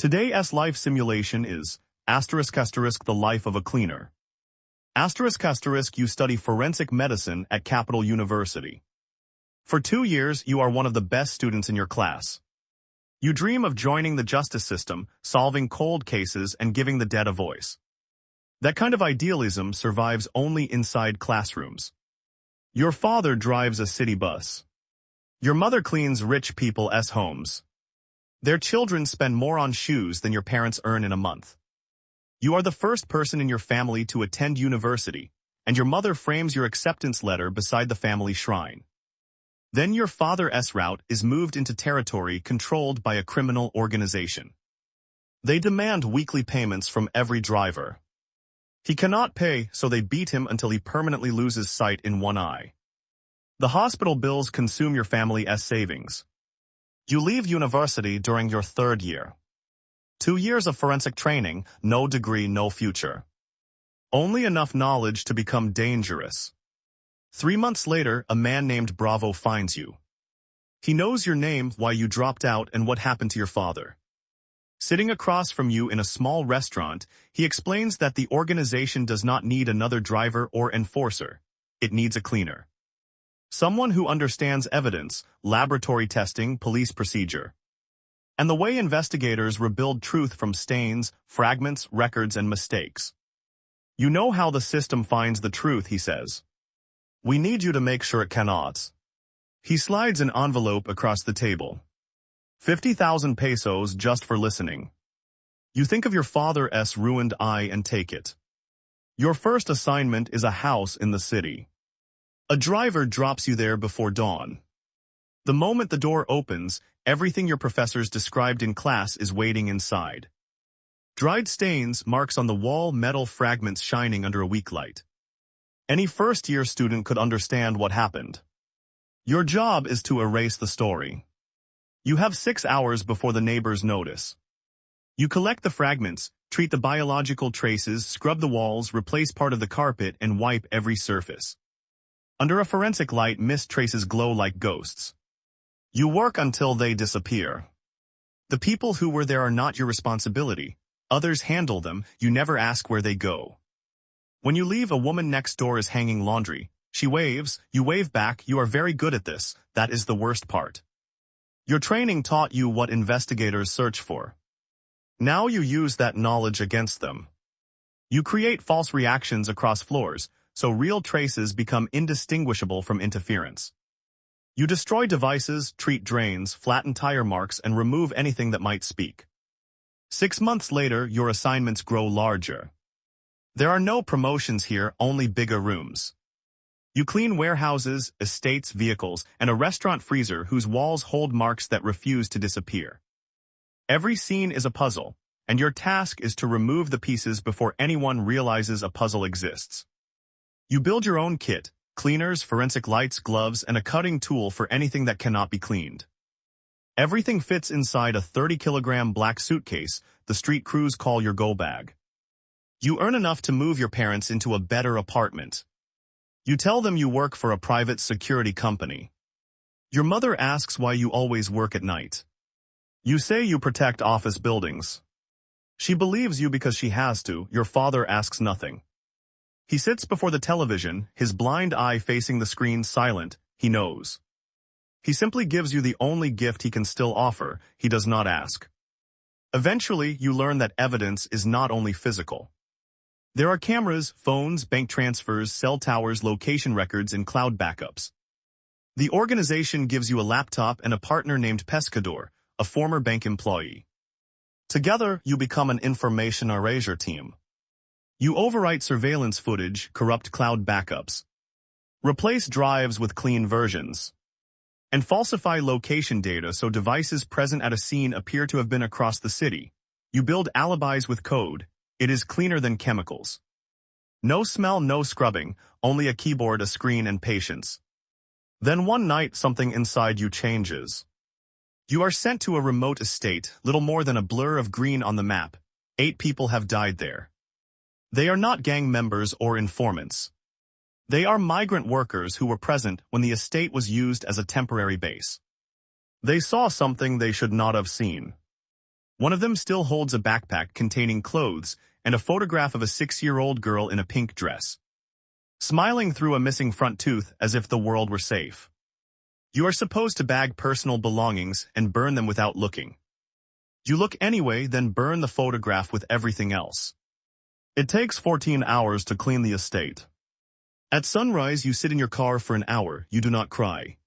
Today's life simulation is the life of a cleaner. You study forensic medicine at Capital University. For 2 years, you are one of the best students in your class. You dream of joining the justice system, solving cold cases, and giving the dead a voice. That kind of idealism survives only inside classrooms. Your father drives a city bus. Your mother cleans rich people's homes. Their children spend more on shoes than your parents earn in a month. You are the first person in your family to attend university, and your mother frames your acceptance letter beside the family shrine. Then your father's route is moved into territory controlled by a criminal organization. They demand weekly payments from every driver. He cannot pay, so they beat him until he permanently loses sight in one eye. The hospital bills consume your family's savings. You leave university during your 3rd year. 2 years of forensic training, no degree, no future. Only enough knowledge to become dangerous. 3 months later, a man named Bravo finds you. He knows your name, why you dropped out, and what happened to your father. Sitting across from you in a small restaurant, he explains that the organization does not need another driver or enforcer. It needs a cleaner. Someone who understands evidence, laboratory testing, police procedure, and the way investigators rebuild truth from stains, fragments, records, and mistakes. You know how the system finds the truth, he says. We need you to make sure it cannot. He slides an envelope across the table. 50,000 pesos just for listening. You think of your father's ruined eye and take it. Your first assignment is a house in the city. A driver drops you there before dawn. The moment the door opens, everything your professors described in class is waiting inside. Dried stains, marks on the wall, metal fragments shining under a weak light. Any first-year student could understand what happened. Your job is to erase the story. You have 6 hours before the neighbors notice. You collect the fragments, treat the biological traces, scrub the walls, replace part of the carpet, and wipe every surface. Under a forensic light, mist traces glow like ghosts. You work until they disappear. The people who were there are not your responsibility. Others handle them, you never ask where they go. When you leave, a woman next door is hanging laundry. She waves, you wave back, you are very good at this, that is the worst part. Your training taught you what investigators search for. Now you use that knowledge against them. You create false reactions across floors, so real traces become indistinguishable from interference. You destroy devices, treat drains, flatten tire marks, and remove anything that might speak. 6 months later, your assignments grow larger. There are no promotions here, only bigger rooms. You clean warehouses, estates, vehicles, and a restaurant freezer whose walls hold marks that refuse to disappear. Every scene is a puzzle, and your task is to remove the pieces before anyone realizes a puzzle exists. You build your own kit, cleaners, forensic lights, gloves, and a cutting tool for anything that cannot be cleaned. Everything fits inside a 30-kilogram black suitcase the street crews call your go bag. You earn enough to move your parents into a better apartment. You tell them you work for a private security company. Your mother asks why you always work at night. You say you protect office buildings. She believes you because she has to. Your father asks nothing. He sits before the television, his blind eye facing the screen, silent. He knows. He simply gives you the only gift he can still offer. He does not ask. Eventually, you learn that evidence is not only physical. There are cameras, phones, bank transfers, cell towers, location records, and cloud backups. The organization gives you a laptop and a partner named Pescador, a former bank employee. Together, you become an information erasure team. You overwrite surveillance footage, corrupt cloud backups, replace drives with clean versions, and falsify location data so devices present at a scene appear to have been across the city. You build alibis with code. It is cleaner than chemicals. No smell, no scrubbing, only a keyboard, a screen, and patience. Then one night, something inside you changes. You are sent to a remote estate, little more than a blur of green on the map. 8 people have died there. They are not gang members or informants. They are migrant workers who were present when the estate was used as a temporary base. They saw something they should not have seen. One of them still holds a backpack containing clothes and a photograph of a 6-year-old girl in a pink dress, smiling through a missing front tooth as if the world were safe. You are supposed to bag personal belongings and burn them without looking. You look anyway, then burn the photograph with everything else. It takes 14 hours to clean the estate. At sunrise, you sit in your car for an hour. You do not cry.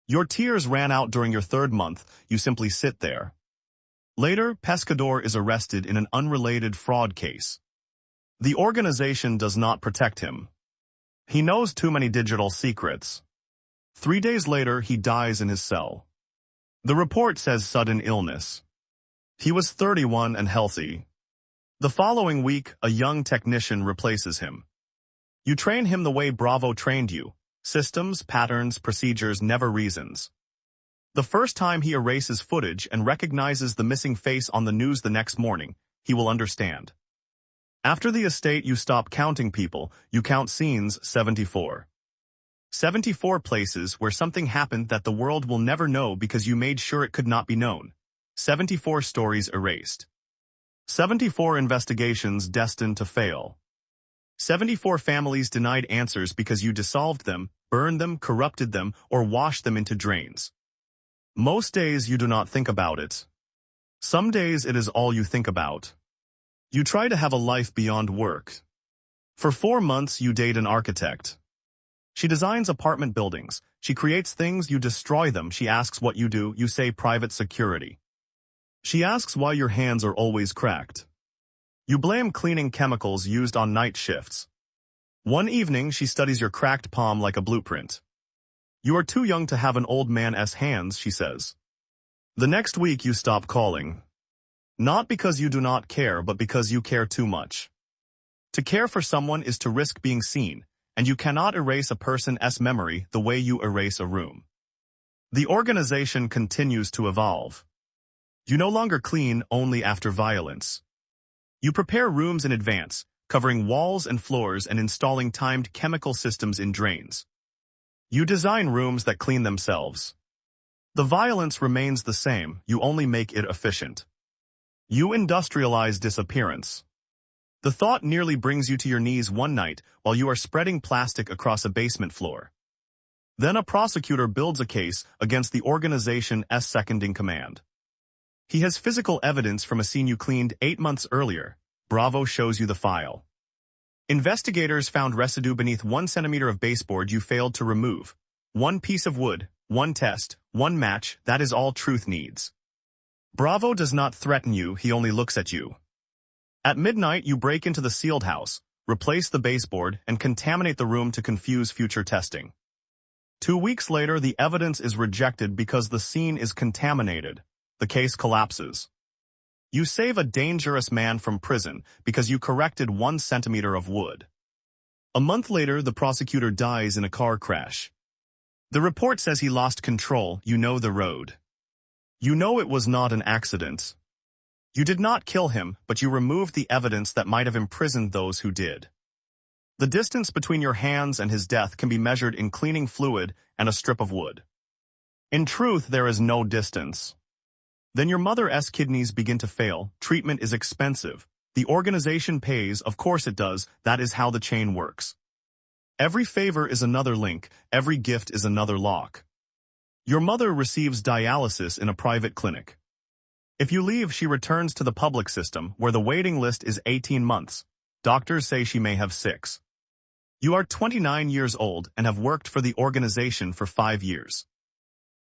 Your tears ran out during your 3rd month. You simply sit there. Later, Pescador is arrested in an unrelated fraud case. The organization does not protect him. He knows too many digital secrets. 3 days later, he dies in his cell. The report says sudden illness. He was 31 and healthy. The following week, a young technician replaces him. You train him the way Bravo trained you. Systems, patterns, procedures, never reasons. The first time he erases footage and recognizes the missing face on the news the next morning, he will understand. After the estate, you stop counting people, you count scenes. 74. 74 places where something happened that the world will never know because you made sure it could not be known. 74 stories erased. 74 investigations destined to fail. 74 families denied answers because you dissolved them, burned them, corrupted them, or washed them into drains. Most days you do not think about it. Some days it is all you think about. You try to have a life beyond work. For 4 months you date an architect. She designs apartment buildings. She creates things, you destroy them. She asks what you do, you say private security. She asks why your hands are always cracked. You blame cleaning chemicals used on night shifts. One evening she studies your cracked palm like a blueprint. You are too young to have an old man's hands, she says. The next week you stop calling. Not because you do not care, but because you care too much. To care for someone is to risk being seen, and you cannot erase a person's memory the way you erase a room. The organization continues to evolve. You no longer clean only after violence. You prepare rooms in advance, covering walls and floors and installing timed chemical systems in drains. You design rooms that clean themselves. The violence remains the same, you only make it efficient. You industrialize disappearance. The thought nearly brings you to your knees one night while you are spreading plastic across a basement floor. Then a prosecutor builds a case against the organization's second-in-command. He has physical evidence from a scene you cleaned 8 months earlier. Bravo shows you the file. Investigators found residue beneath 1 centimeter of baseboard you failed to remove. 1 piece of wood, 1 test, 1 match, that is all truth needs. Bravo does not threaten you, he only looks at you. At midnight you break into the sealed house, replace the baseboard, and contaminate the room to confuse future testing. 2 weeks later the evidence is rejected because the scene is contaminated. The case collapses. You save a dangerous man from prison because you corrected 1 centimeter of wood. A month later, the prosecutor dies in a car crash. The report says he lost control. You know the road. You know it was not an accident. You did not kill him, but you removed the evidence that might have imprisoned those who did. The distance between your hands and his death can be measured in cleaning fluid and a strip of wood. In truth, there is no distance. Then your mother's kidneys begin to fail. Treatment is expensive. The organization pays, of course it does. That is how the chain works. Every favor is another link. Every gift is another lock. Your mother receives dialysis in a private clinic. If you leave, she returns to the public system, where the waiting list is 18 months. Doctors say she may have 6. You are 29 years old and have worked for the organization for 5 years.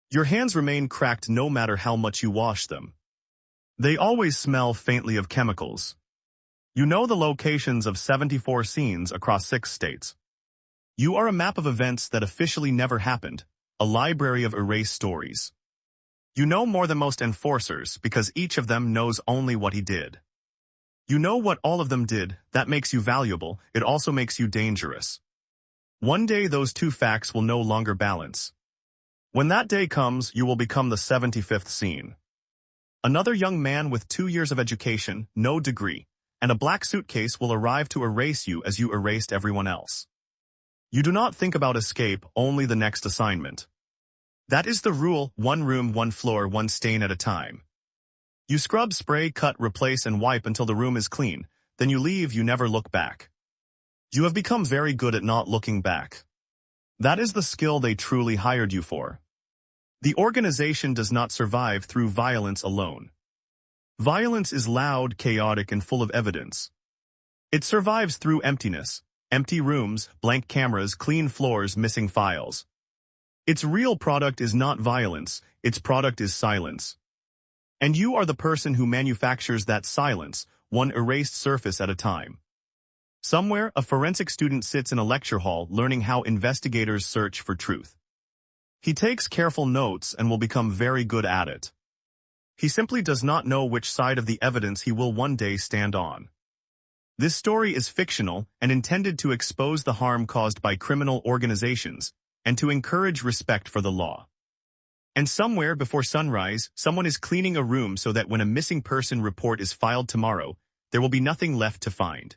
Your hands remain cracked no matter how much you wash them. They always smell faintly of chemicals. You know the locations of 74 scenes across 6 states. You are a map of events that officially never happened, a library of erased stories. You know more than most enforcers because each of them knows only what he did. You know what all of them did. That makes you valuable. It also makes you dangerous. One day those 2 facts will no longer balance. When that day comes, you will become the 75th scene. Another young man with 2 years of education, no degree, and a black suitcase will arrive to erase you as you erased everyone else. You do not think about escape, only the next assignment. That is the rule: 1 room, 1 floor, 1 stain at a time. You scrub, spray, cut, replace, and wipe until the room is clean. Then you leave, you never look back. You have become very good at not looking back. That is the skill they truly hired you for. The organization does not survive through violence alone. Violence is loud, chaotic, and full of evidence. It survives through emptiness. Empty rooms, blank cameras, clean floors, missing files. Its real product is not violence, its product is silence. And you are the person who manufactures that silence, one erased surface at a time. Somewhere, a forensic student sits in a lecture hall learning how investigators search for truth. He takes careful notes and will become very good at it. He simply does not know which side of the evidence he will one day stand on. This story is fictional and intended to expose the harm caused by criminal organizations and to encourage respect for the law. And somewhere before sunrise, someone is cleaning a room so that when a missing person report is filed tomorrow, there will be nothing left to find.